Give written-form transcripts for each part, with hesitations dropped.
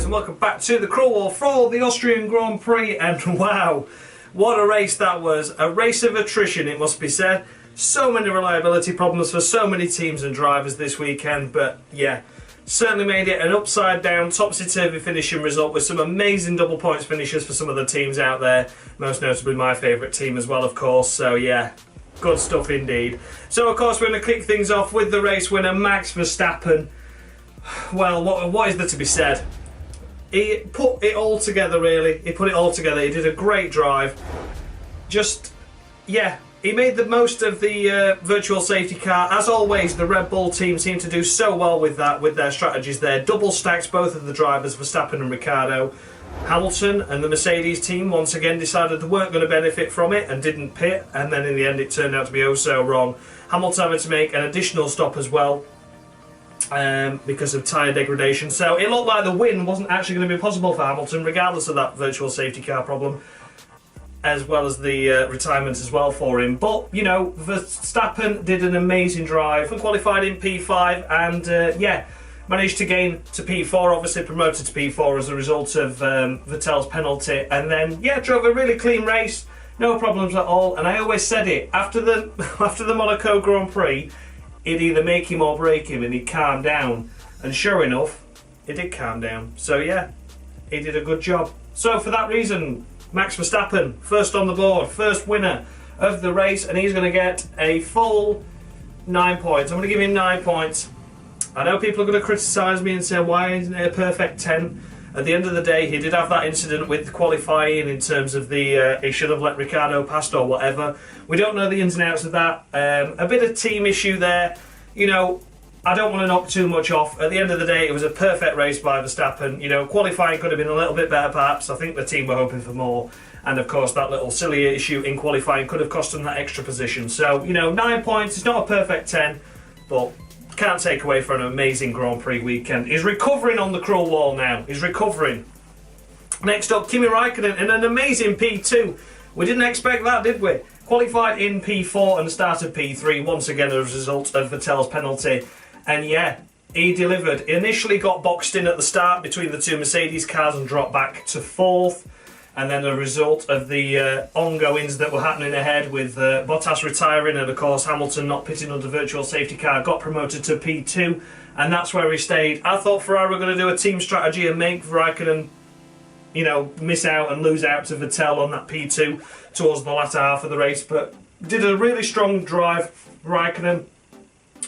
and welcome back to the Crawl Wall for the Austrian Grand Prix. And wow, what a race that was. A race of attrition, it must be said. So many reliability problems for so many teams and drivers this weekend, but yeah, certainly made it an upside down, topsy-turvy finishing result with some amazing double points finishes for some of the teams out there, most notably my favourite team as well, of course. So yeah, good stuff indeed. So of course we're going to kick things off with the race winner, Max Verstappen. Well, what is there to be said? He put it all together, really. He put it all together. He did a great drive. Just, yeah, he made the most of the virtual safety car. As always, the Red Bull team seemed to do so well with that, with their strategies there. Double stacks both of the drivers, Verstappen and Ricciardo. Hamilton and the Mercedes team once again decided they weren't going to benefit from it and didn't pit, and then in the end it turned out to be oh so wrong. Hamilton having to make an additional stop as well because of tyre degradation. So it looked like the win wasn't actually going to be possible for Hamilton, regardless of that virtual safety car problem, as well as the retirement as well for him. But, you know, Verstappen did an amazing drive and qualified in P5 and, yeah, managed to gain to P4, obviously promoted to P4 as a result of Vettel's penalty. And then, yeah, drove a really clean race, no problems at all. And I always said it, after the Monaco Grand Prix, it'd either make him or break him and he'd calm down. And sure enough, he did calm down. So yeah, he did a good job. So for that reason, Max Verstappen, first on the board, first winner of the race, and he's going to get a full 9 points. I'm going to give him 9 points. I know people are going to criticise me and say, why isn't it a perfect 10? At the end of the day, he did have that incident with qualifying in terms of the he should have let Ricciardo past or whatever. We don't know the ins and outs of that. A bit of team issue there. You know, I don't want to knock too much off. At the end of the day, it was a perfect race by Verstappen. You know, qualifying could have been a little bit better perhaps. I think the team were hoping for more. And of course, that little silly issue in qualifying could have cost them that extra position. So, you know, 9 points. It's not a perfect 10, but can't take away from an amazing Grand Prix weekend. He's recovering on the Crawl Wall now. He's recovering. Next up, Kimi Raikkonen in an amazing P2. We didn't expect that, did we? Qualified in P4 and started P3, once again as a result of Vettel's penalty. And yeah, he delivered. He initially got boxed in at the start between the two Mercedes cars and dropped back to 4th. And then a result of the ongoings that were happening ahead with Bottas retiring and of course Hamilton not pitting under virtual safety car, got promoted to P2 and that's where he stayed. I thought Ferrari were going to do a team strategy and make Raikkonen, you know, miss out and lose out to Vettel on that P2 towards the latter half of the race, but did a really strong drive, Raikkonen.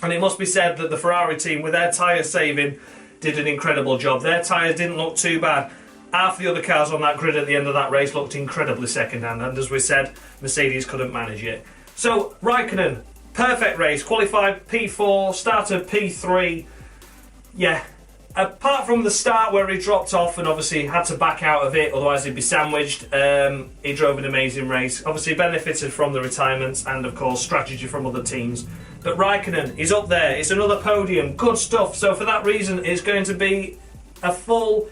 And it must be said that the Ferrari team, with their tyre saving, did an incredible job. Their tyres didn't look too bad. Half the other cars on that grid at the end of that race looked incredibly second-hand, and as we said, Mercedes couldn't manage it. So, Raikkonen, perfect race, qualified P4, started P3. Yeah, apart from the start where he dropped off and obviously had to back out of it, otherwise he'd be sandwiched, he drove an amazing race. Obviously benefited from the retirements and, of course, strategy from other teams. But Raikkonen, he's up there, it's another podium, good stuff. So for that reason, it's going to be a full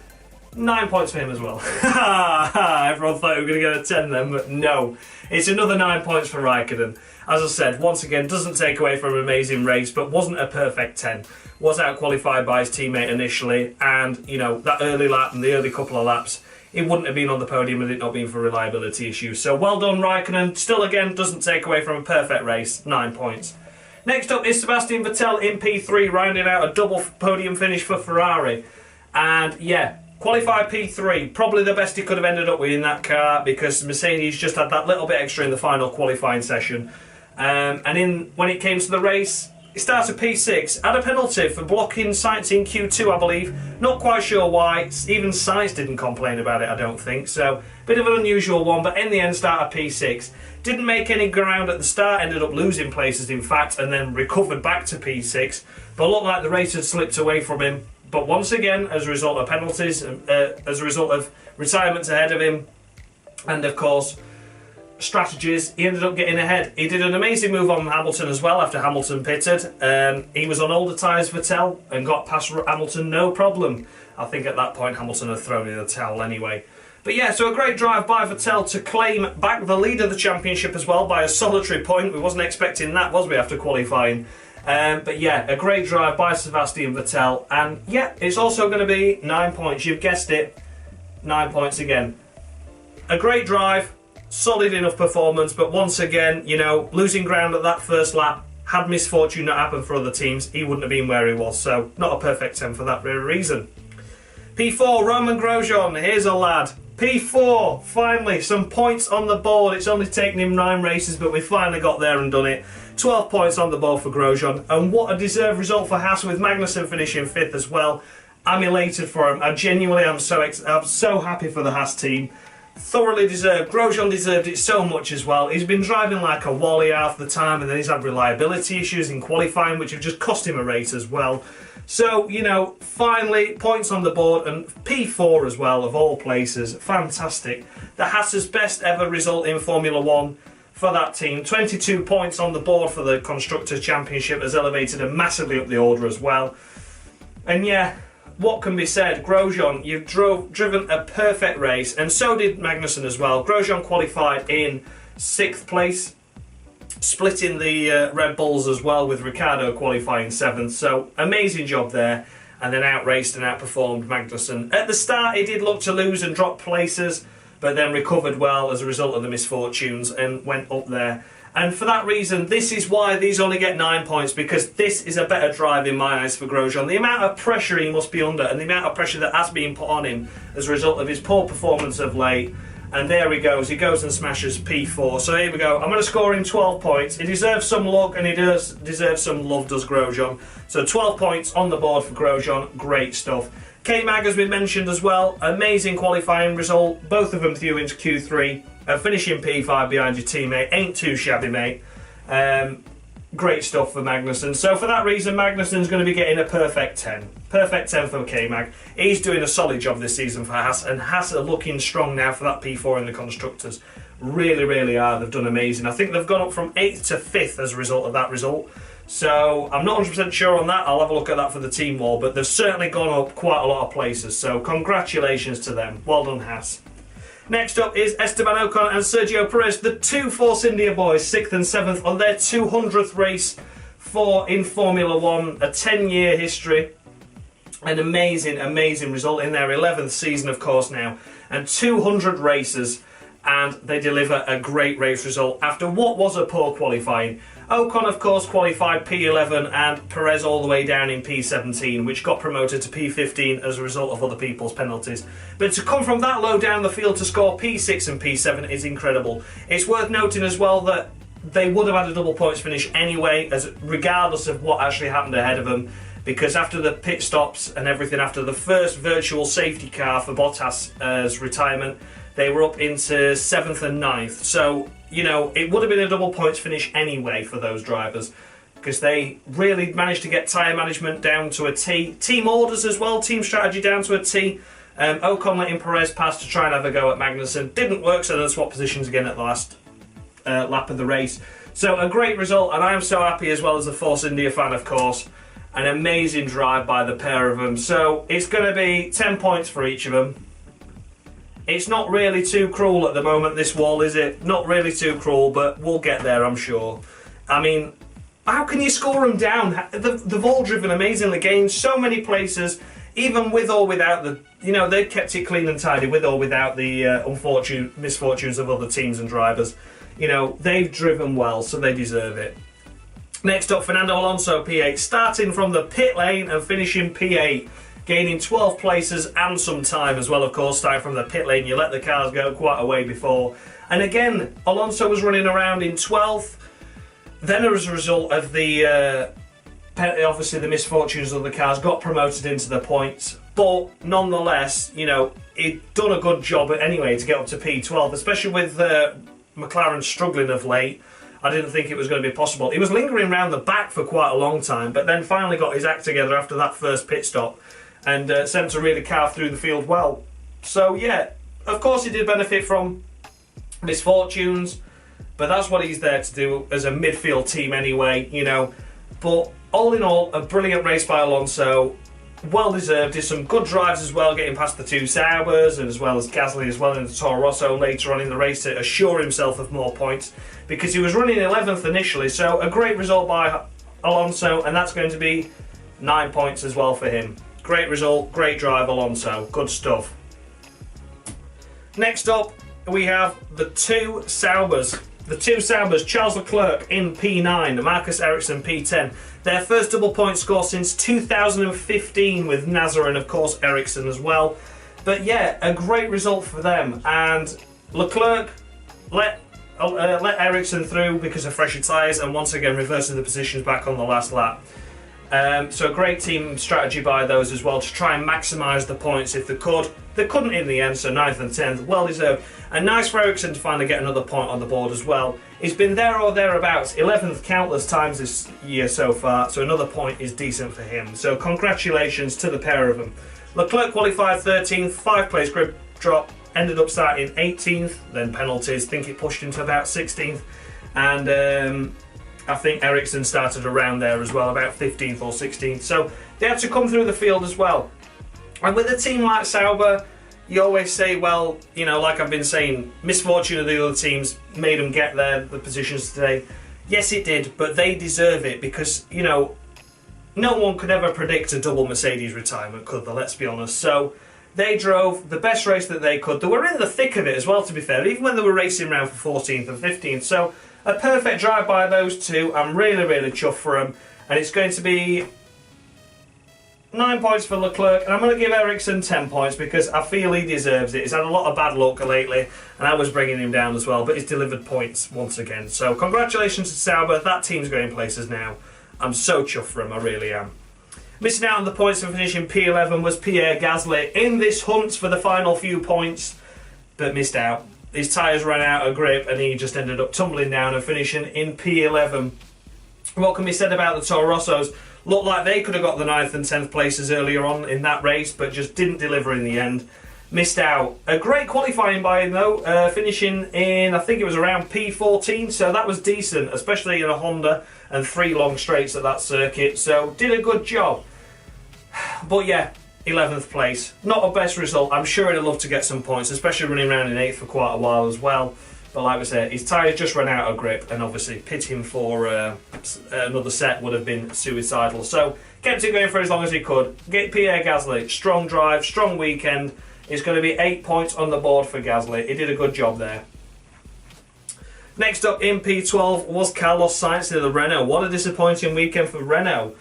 9 points for him as well. Everyone thought we were going to get a 10 then, but no. It's another 9 points for Raikkonen. As I said, once again, doesn't take away from an amazing race, but wasn't a perfect 10. Was out-qualified by his teammate initially, and, you know, that early lap and the early couple of laps, he wouldn't have been on the podium had it not been for reliability issues. So well done, Raikkonen. Still, again, doesn't take away from a perfect race. 9 points. Next up is Sebastian Vettel in P3, rounding out a double podium finish for Ferrari. And, yeah, qualified P3, probably the best he could have ended up with in that car because Mercedes just had that little bit extra in the final qualifying session. And when it came to the race, he started P6, had a penalty for blocking Sainz in Q2, I believe. Not quite sure why. Even Sainz didn't complain about it, I don't think. So, bit of an unusual one, but in the end started P6. Didn't make any ground at the start, ended up losing places in fact, and then recovered back to P6. But looked like the race had slipped away from him. But once again, as a result of penalties, as a result of retirements ahead of him, and of course, strategies, he ended up getting ahead. He did an amazing move on Hamilton as well after Hamilton pitted. He was on older tyres, Vettel, and got past Hamilton no problem. I think at that point Hamilton had thrown in the towel anyway. But yeah, so a great drive by Vettel to claim back the lead of the championship as well by a solitary point. We wasn't expecting that, was we, after qualifying? But yeah, a great drive by Sebastian Vettel, and yeah, it's also going to be 9 points. You've guessed it, 9 points again. A great drive, solid enough performance, but once again, you know, losing ground at that first lap. Had misfortune not happened for other teams, he wouldn't have been where he was, so not a perfect 10 for that very reason. P4, Roman Grosjean, here's a lad. P4, finally, some points on the board. It's only taken him 9 races, but we finally got there and done it. 12 points on the board for Grosjean, and what a deserved result for Haas, with Magnussen finishing 5th as well. I'm elated for him. I genuinely am so happy for the Haas team. Thoroughly deserved. Grosjean deserved it so much as well. He's been driving like a wally half the time, and then he's had reliability issues in qualifying, which have just cost him a race as well. So, you know, finally, points on the board, and P4 as well, of all places. Fantastic. The Haas's best ever result in Formula 1 for that team. 22 points on the board for the Constructors' Championship has elevated him massively up the order as well. And yeah, what can be said? Grosjean, you've driven a perfect race, and so did Magnussen as well. Grosjean qualified in 6th place, splitting the Red Bulls as well, with Ricciardo qualifying 7th. So amazing job there, and then outraced and outperformed Magnussen. At the start, he did look to lose and drop places, but then recovered well as a result of the misfortunes and went up there. And for that reason, this is why these only get 9 points, because this is a better drive in my eyes for Grosjean. The amount of pressure he must be under, and the amount of pressure that has been put on him as a result of his poor performance of late. And there he goes and smashes P4. So here we go. I'm going to score him 12 points. He deserves some luck, and he does deserve some love, does Grosjean. So 12 points on the board for Grosjean. Great stuff. K-Mag has been mentioned as well. Amazing qualifying result. Both of them through into Q3. Finishing P5 behind your teammate ain't too shabby, mate. Great stuff for Magnussen. So for that reason, Magnussen's going to be getting a perfect 10. Perfect 10 for K-Mag. He's doing a solid job this season for Haas, and Haas are looking strong now for that P4 in the Constructors. Really, really are. They've done amazing. I think they've gone up from 8th to 5th as a result of that result. So I'm not 100% sure on that. I'll have a look at that for the team wall, but they've certainly gone up quite a lot of places. So congratulations to them. Well done, Haas. Next up is Esteban Ocon and Sergio Perez, the two Force India boys, 6th and 7th, on their 200th race in Formula 1, a 10-year history. An amazing, amazing result in their 11th season, of course, now. And 200 races, and they deliver a great race result after what was a poor qualifying. Ocon, of course, qualified P11, and Perez all the way down in P17, which got promoted to P15 as a result of other people's penalties. But to come from that low down the field to score P6 and P7 is incredible. It's worth noting as well that they would have had a double points finish anyway, regardless of what actually happened ahead of them, because after the pit stops and everything, after the first virtual safety car for Bottas' retirement, they were up into 7th and 9th. So, you know, it would have been a double points finish anyway for those drivers, because they really managed to get tyre management down to a T. Team orders as well, team strategy down to a T. Ocon letting Perez pass to try and have a go at Magnussen. Didn't work, so they swapped positions again at the last lap of the race. So a great result, and I am so happy as well as a Force India fan, of course. An amazing drive by the pair of them. So it's going to be 10 points for each of them. It's not really too cruel at the moment, this wall, is it? Not really too cruel, but we'll get there, I'm sure. I mean, how can you score them down? They've all driven amazingly, gained so many places, even with or without the... You know, they've kept it clean and tidy with or without the misfortunes of other teams and drivers. You know, they've driven well, so they deserve it. Next up, Fernando Alonso, P8, starting from the pit lane and finishing P8. Gaining 12 places and some time as well, of course, starting from the pit lane. You let the cars go quite a way before. And again, Alonso was running around in 12th. Then as a result of the, obviously the misfortunes of the cars, got promoted into the points. But nonetheless, you know, he'd done a good job anyway to get up to P12, especially with McLaren struggling of late. I didn't think it was going to be possible. He was lingering around the back for quite a long time, but then finally got his act together after that first pit stop, and sent to really carve through the field well. So yeah, of course he did benefit from misfortunes, but that's what he's there to do as a midfield team anyway, you know. But all in all, a brilliant race by Alonso, well deserved. Did some good drives as well, getting past the two Saubers, and as well as Gasly as well in the Toro Rosso later on in the race to assure himself of more points, because he was running 11th initially. So a great result by Alonso, and that's going to be 9 points as well for him. Great result, great drive, Alonso. Good stuff. Next up, we have the two Saubers. The two Saubers, Charles Leclerc in P9, Marcus Ericsson P10. Their first double point score since 2015 with Nasser and of course Ericsson as well. But yeah, a great result for them. And Leclerc let Ericsson through because of fresher tyres and once again reversing the positions back on the last lap. So great team strategy by those as well to try and maximise the points if they could. They couldn't in the end, so 9th and 10th, well deserved. And nice for Ericsson to finally get another point on the board as well. He's been there or thereabouts, 11th countless times this year so far, so another point is decent for him. So congratulations to the pair of them. Leclerc qualified 13th, 5-place grid drop, ended up starting 18th, then penalties, think it pushed him to about 16th. And I think Ericsson started around there as well, about 15th or 16th. So they had to come through the field as well. And with a team like Sauber, you always say, well, you know, like I've been saying, misfortune of the other teams made them get the positions today. Yes, it did, but they deserve it because, you know, no one could ever predict a double Mercedes retirement, could they? Let's be honest. So they drove the best race that they could. They were in the thick of it as well, to be fair, even when they were racing around for 14th and 15th. So a perfect drive by those two. I'm really, really chuffed for them. And it's going to be 9 points for Leclerc, and I'm going to give Ericsson 10 points because I feel he deserves it. He's had a lot of bad luck lately, and I was bringing him down as well, but he's delivered points once again. So congratulations to Sauber. That team's going places now. I'm so chuffed for him, I really am. Missing out on the points for finishing P11 was Pierre Gasly in this hunt for the final few points, but missed out. His tyres ran out of grip, and he just ended up tumbling down and finishing in P11. What can be said about the Toro Rossos? Looked like they could have got the 9th and 10th places earlier on in that race, but just didn't deliver in the end. Missed out. A great qualifying by him though, finishing in, I think it was around P14, so that was decent, especially in a Honda and 3 long straights at that circuit, so did a good job. But yeah, 11th place. Not a best result. I'm sure he'd love to get some points, especially running around in 8th for quite a while as well. But like I said, his tyres just ran out of grip, and obviously pitting for another set would have been suicidal. So kept it going for as long as he could. Get Pierre Gasly, strong drive, strong weekend. It's going to be 8 points on the board for Gasly. He did a good job there. Next up in P12 was Carlos Sainz in the Renault. What a disappointing weekend for Renault.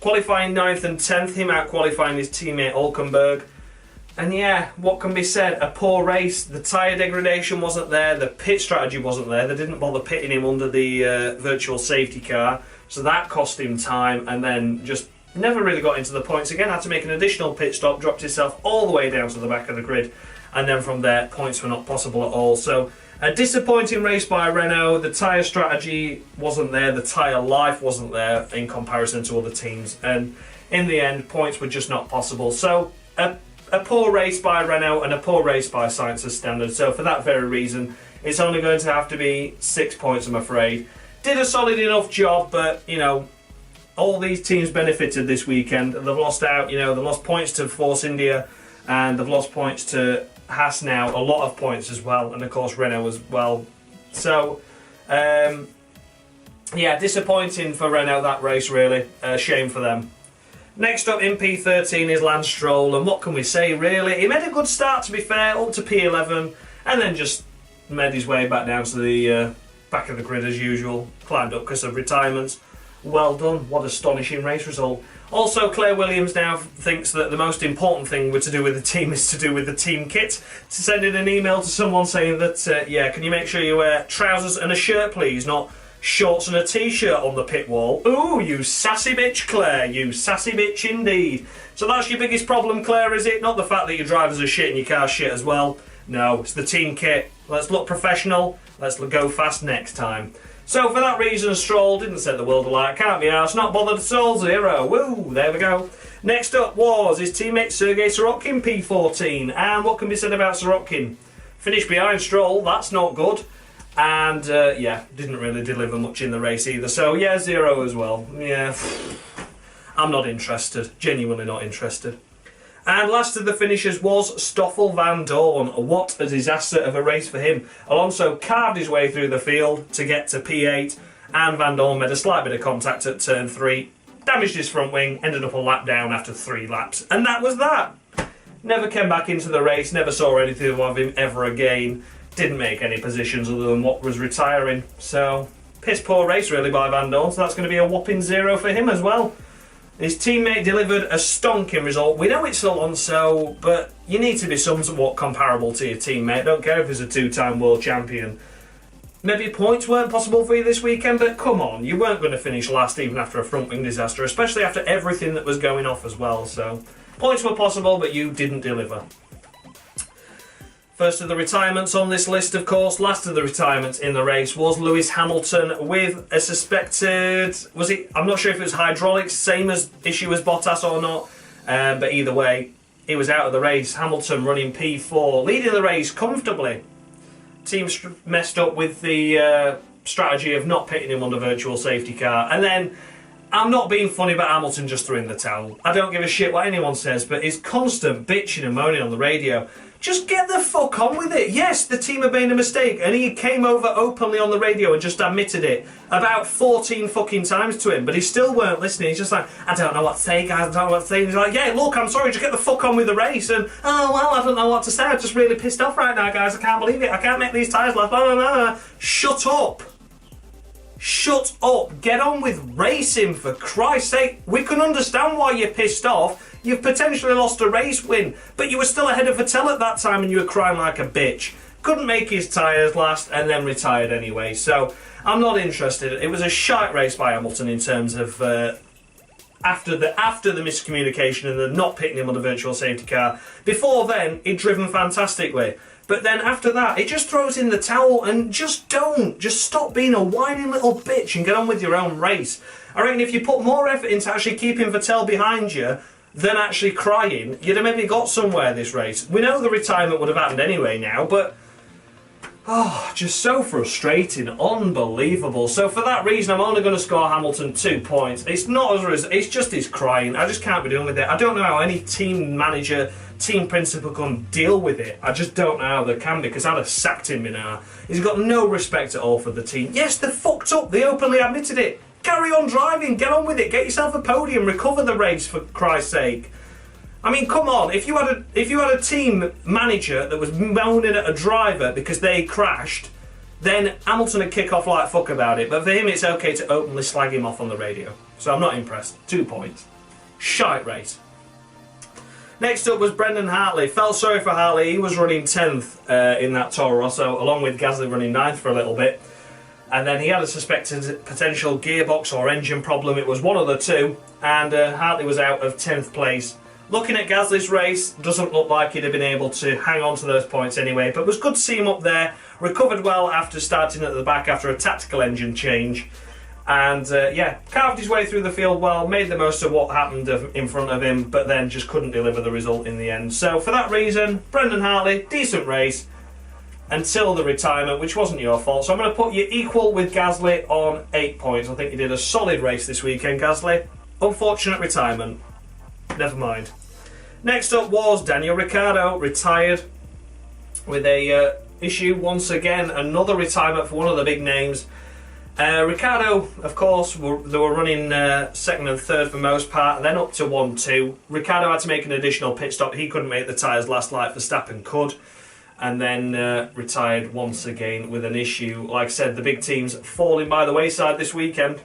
Qualifying 9th and 10th, him out qualifying his teammate Hulkenberg. And yeah, what can be said? A poor race. The tyre degradation wasn't there. The pit strategy wasn't there. They didn't bother pitting him under the virtual safety car. So that cost him time and then just never really got into the points again. Had to make an additional pit stop, dropped himself all the way down to the back of the grid. And then from there, points were not possible at all. So a disappointing race by Renault. The tyre strategy wasn't there. The tyre life wasn't there in comparison to other teams. And in the end, points were just not possible. So a poor race by Renault and a poor race by Sainz's standard. So for that very reason, it's only going to have to be 6 points, I'm afraid. Did a solid enough job, but, you know, all these teams benefited this weekend. They've lost out, you know, they've lost points to Force India and they've lost points to Haas now, a lot of points as well, and of course Renault as well. So, yeah, disappointing for Renault that race, really. Shame for them. Next up in P13 is Lance Stroll, and what can we say really? He made a good start, to be fair, up to P11, and then just made his way back down to the back of the grid as usual, climbed up because of retirements. Well done, what astonishing race result. Also, Claire Williams now thinks that the most important thing to do with the team is to do with the team kit. To send in an email to someone saying that, yeah, can you make sure you wear trousers and a shirt, please, not shorts and a t-shirt on the pit wall. Ooh, you sassy bitch, Claire. You sassy bitch indeed. So that's your biggest problem, Claire, is it? Not the fact that your drivers are shit and your car's shit as well. No, it's the team kit. Let's look professional. Let's go fast next time. So for that reason, Stroll didn't set the world alight. Can't be arsed. Not bothered at all. 0. Woo, there we go. Next up was his teammate Sergei Sorokin, P14. And what can be said about Sorokin? Finished behind Stroll. That's not good. And, yeah, didn't really deliver much in the race either. So, yeah, 0 as well. Yeah, I'm not interested. Genuinely not interested. And last of the finishers was Stoffel Vandoorne. What a disaster of a race for him. Alonso carved his way through the field to get to P8. and Vandoorne made a slight bit of contact at turn 3, damaged his front wing, ended up a lap down after 3 laps, and that was that. Never came back into the race, never saw anything of him ever again, didn't make any positions other than what was retiring. So, piss poor race really by Vandoorne, so that's going to be a whopping 0 for him as well. His teammate delivered a stonking result. We know it's Alonso, but you need to be somewhat comparable to your teammate. Don't care if he's a 2-time world champion. Maybe points weren't possible for you this weekend, but come on, you weren't going to finish last even after a front wing disaster, especially after everything that was going off as well. So, points were possible, but you didn't deliver. First of the retirements on this list, of course, last of the retirements in the race was Lewis Hamilton with a suspected, I'm not sure if it was hydraulics, same issue as Bottas or not, but either way, he was out of the race. Hamilton running P4, leading the race comfortably. Team messed up with the strategy of not pitting him on the virtual safety car, and then, I'm not being funny, but Hamilton just threw in the towel. I don't give a shit what anyone says, but his constant bitching and moaning on the radio, just get the fuck on with it. Yes, the team had made a mistake, and he came over openly on the radio and just admitted it about 14 fucking times to him, but he still weren't listening. He's just like, I don't know what to say, guys, I don't know what to say. He's like, yeah, look, I'm sorry, just get the fuck on with the race. And, oh, well, I don't know what to say. I'm just really pissed off right now, guys. I can't believe it. I can't make these tyres last. Blah, blah, blah, blah. Shut up. Shut up. Get on with racing, for Christ's sake. We can understand why you're pissed off. You've potentially lost a race win, but you were still ahead of Vettel at that time and you were crying like a bitch. Couldn't make his tyres last and then retired anyway, so I'm not interested. It was a shite race by Hamilton in terms of after the miscommunication and the not pitting him on the virtual safety car. Before then, he'd driven fantastically. But then after that, it just throws in the towel and just don't. Just stop being a whining little bitch and get on with your own race. I reckon if you put more effort into actually keeping Vettel behind you than actually crying, you'd have maybe got somewhere this race. We know the retirement would have happened anyway now, but just so frustrating, unbelievable. So for that reason, I'm only going to score Hamilton 2 points. It's not as it's just his crying. I just can't be dealing with it. I don't know how any team manager, team principal can deal with it. I just don't know how they can, because I'd have sacked him now. He's got no respect at all for the team. Yes, they're fucked up. They openly admitted it. Carry on driving, get on with it, get yourself a podium, recover the race, for Christ's sake. I mean, come on, if you had a team manager that was moaning at a driver because they crashed, then Hamilton would kick off like fuck about it. But for him, it's okay to openly slag him off on the radio. So I'm not impressed. 2 points. Shite race. Next up was Brendan Hartley. Felt sorry for Hartley. He was running 10th in that Toro Rosso, along with Gasly running 9th for a little bit. And then he had a suspected potential gearbox or engine problem. It was one of the two. And Hartley was out of 10th place. Looking at Gasly's race, doesn't look like he'd have been able to hang on to those points anyway. But it was good to see him up there. Recovered well after starting at the back after a tactical engine change. And carved his way through the field well, made the most of what happened in front of him, but then just couldn't deliver the result in the end. So for that reason, Brendan Hartley, decent race until the retirement, which wasn't your fault. So I'm going to put you equal with Gasly on 8 points. I think you did a solid race this weekend, Gasly. Unfortunate retirement. Never mind. Next up was Daniel Ricciardo, retired with a issue once again. Another retirement for one of the big names. Ricciardo, of course, they were running second and third for the most part, then up to 1-2. Ricciardo had to make an additional pit stop. He couldn't make the tyres last like Verstappen could. And then retired once again with an issue. Like I said, the big teams falling by the wayside this weekend.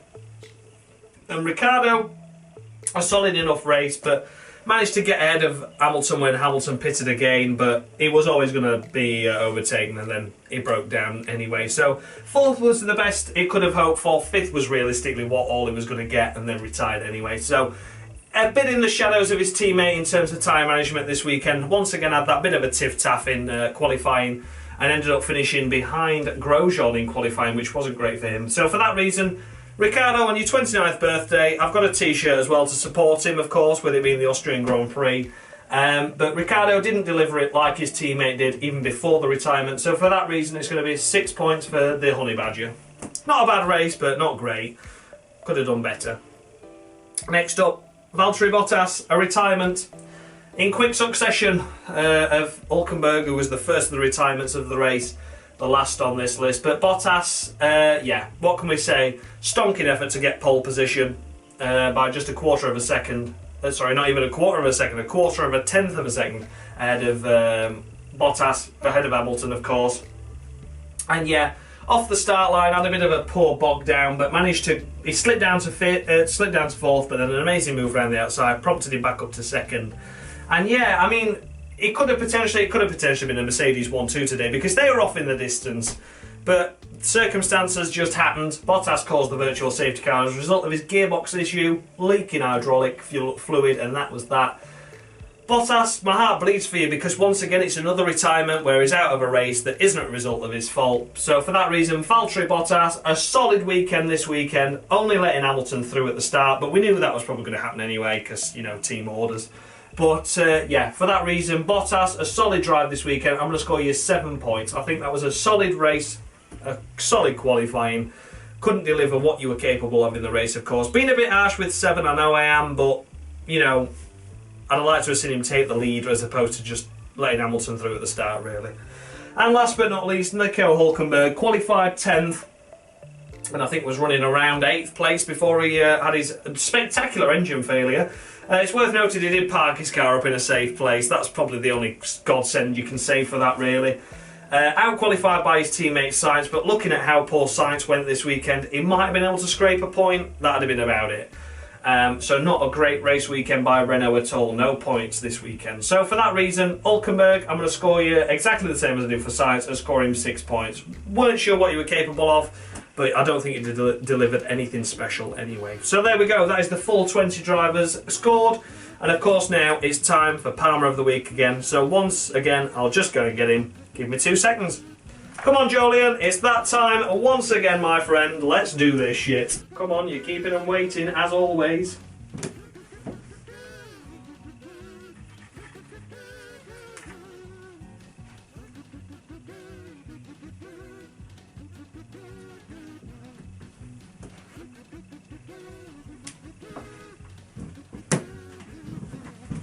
And Ricciardo, a solid enough race, but managed to get ahead of Hamilton when Hamilton pitted again, but he was always going to be overtaken, and then he broke down anyway. So fourth was the best it could have hoped for. Fifth was realistically what all he was going to get, and then retired anyway. So a bit in the shadows of his teammate in terms of tyre management this weekend. Once again had that bit of a tiff-taff in qualifying and ended up finishing behind Grosjean in qualifying, which wasn't great for him. So for that reason, Ricciardo, on your 29th birthday, I've got a t-shirt as well to support him, of course, with it being the Austrian Grand Prix. But Ricciardo didn't deliver it like his teammate did even before the retirement. So for that reason, it's going to be 6 points for the Honey Badger. Not a bad race, but not great. Could have done better. Next up, Valtteri Bottas, a retirement in quick succession of Hulkenberg, who was the first of the retirements of the race. the last on this list. But Bottas, yeah, what can we say? Stonking effort to get pole position by just a quarter of a second. Sorry, not even a quarter of a second, a quarter of a tenth of a second ahead of Bottas, ahead of Hamilton, of course. And yeah, off the start line, had a bit of a poor bog down, but managed to. He slid down to fourth, but then an amazing move around the outside prompted him back up to second. And yeah, I mean, it could have potentially been a Mercedes 1-2 today because they were off in the distance. But circumstances just happened. Bottas caused the virtual safety car as a result of his gearbox issue, leaking hydraulic fluid, and that was that. Bottas, my heart bleeds for you because once again it's another retirement where he's out of a race that isn't a result of his fault. So for that reason, Valtteri Bottas, a solid weekend this weekend, only letting Hamilton through at the start, but we knew that was probably going to happen anyway because, you know, team orders. But yeah, for that reason, Bottas, a solid drive this weekend. I'm going to score you 7 points. I think that was a solid race, a solid qualifying. Couldn't deliver what you were capable of in the race, of course. Being a bit harsh with 7, I know I am, but, you know, I'd like to have seen him take the lead as opposed to just letting Hamilton through at the start, really. And last but not least, Nico Hulkenberg qualified 10th and I think was running around 8th place before he had his spectacular engine failure. It's worth noting he did park his car up in a safe place. That's probably the only godsend you can say for that, really. Out-qualified by his teammate Sainz, but looking at how poor Sainz went this weekend, he might have been able to scrape a point. That'd have been about it. So not a great race weekend by Renault at all. No points this weekend. So for that reason, Hulkenberg, I'm going to score you exactly the same as I did for Sainz and score him 6 points. Weren't sure what you were capable of, but I don't think you delivered anything special anyway. So there we go. That is the full 20 drivers scored. And of course now it's time for Palmer of the Week again. So once again, I'll just go and get him. Give me 2 seconds. Come on, Jolyon, it's that time once again, my friend. Let's do this shit. Come on, you're keeping them waiting, as always.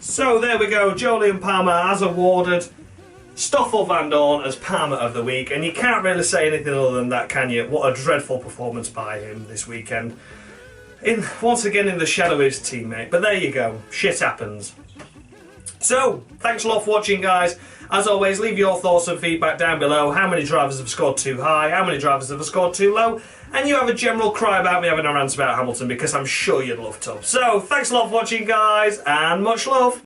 So there we go, Jolyon Palmer has awarded Stoffel Vandoorne as Palmer of the Week, and you can't really say anything other than that, can you? What a dreadful performance by him this weekend. Once again in the shadow of his teammate, but there you go, shit happens. So, thanks a lot for watching, guys. As always, leave your thoughts and feedback down below. How many drivers have scored too high? How many drivers have scored too low? And you have a general cry about me having a rant about Hamilton, because I'm sure you'd love to. So, thanks a lot for watching, guys, and much love.